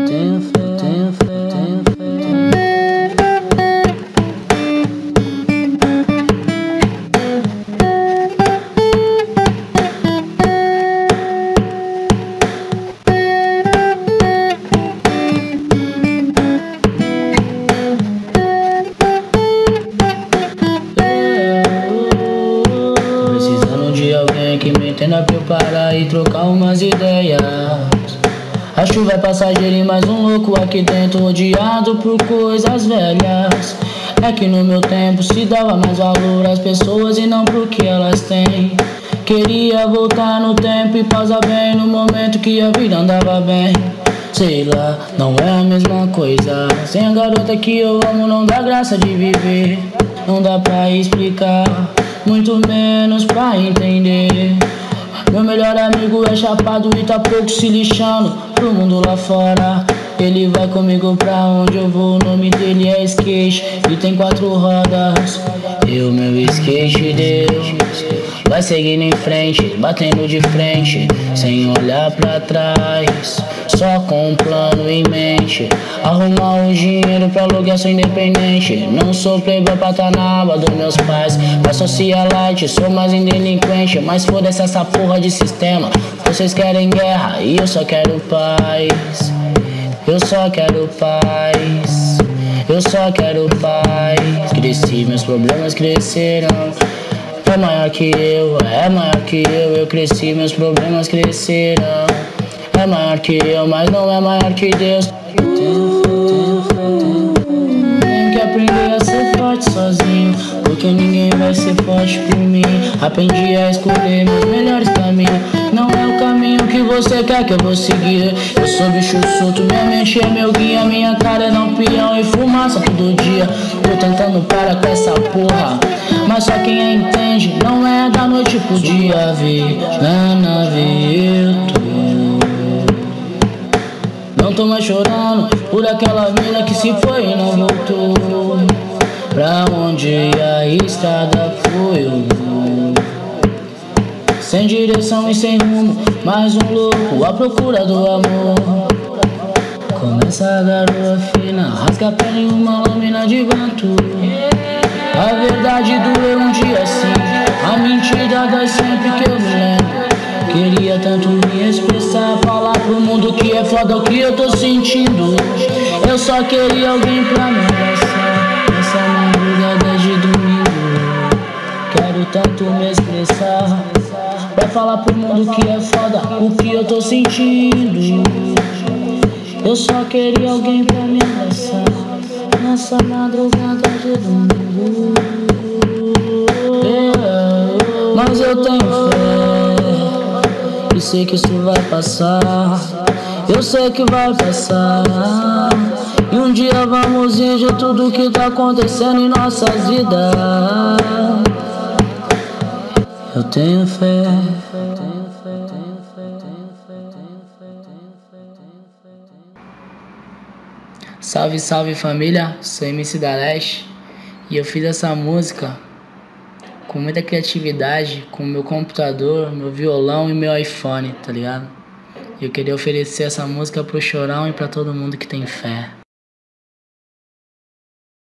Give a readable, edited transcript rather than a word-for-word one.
tenho fé, tenho fé, tenho fé. Precisando de alguém que me entenda pra eu parar e trocar umas ideias. A chuva é passageira e mais um louco aqui dentro, odiado por coisas velhas. É que no meu tempo se dava mais valor às pessoas e não pro que elas têm. Queria voltar no tempo e pausar bem no momento que a vida andava bem. Sei lá, não é a mesma coisa. Sem a garota que eu amo não dá graça de viver. Não dá pra explicar, muito menos pra entender. Meu melhor amigo é chapado e tá pouco se lixando pro mundo lá fora. Ele vai comigo pra onde eu vou, o nome dele é skate e tem 4 rodas. E o meu skate Deus vai seguindo em frente, batendo de frente, sem olhar pra trás, só com um plano em mente. Arrumar o dinheiro pra alugar, sou independente. Não sou playboy pra tá na aba dos meus pais. Pra socialite, sou mais indelinquente. Mas foda-se essa porra de sistema. Vocês querem guerra e eu só quero paz. Eu só quero paz. Eu só quero paz. Cresci, meus problemas cresceram. É maior que eu, é maior que eu cresci, meus problemas cresceram. É maior que eu, mas não é maior que Deus. Tenho que aprender a ser forte sozinho, porque ninguém vai ser forte por mim. Aprendi a escolher meus melhores caminhos. Não é o caminho que você quer que eu vou seguir. Eu sou bicho solto, minha mente é meu guia. Minha cara é lampião e fumaça todo dia. Tô tentando parar com essa porra, mas só quem entende não é da noite pro dia. Ver na nave eu tô. Não tô mais chorando por aquela mina que se foi e não voltou. Pra onde a estrada foi eu vou. Sem direção e sem rumo, mais um louco à procura do amor. Começa a garoa fina, rasga a pele em uma lâmina de vento. A verdade doeu um dia assim, a mentira dói sempre que eu me lembro. Queria tanto me expressar, falar pro mundo que é foda o que eu tô sentindo. Eu só queria alguém pra me abraçar nessa madrugada de domingo. Quero tanto me expressar, pra falar pro mundo que é foda o que eu tô sentindo. Eu só queria alguém pra me abraçar nessa madrugada de domingo. Mas eu tenho fé e sei que isso vai passar. Eu sei que vai passar. E um dia vamos ver de tudo que tá acontecendo em nossas vidas. Eu tenho fé. Salve, salve família, sou MC da Leste e eu fiz essa música com muita criatividade, com o meu computador, meu violão e meu iPhone, tá ligado? E eu queria oferecer essa música pro Chorão e pra todo mundo que tem fé.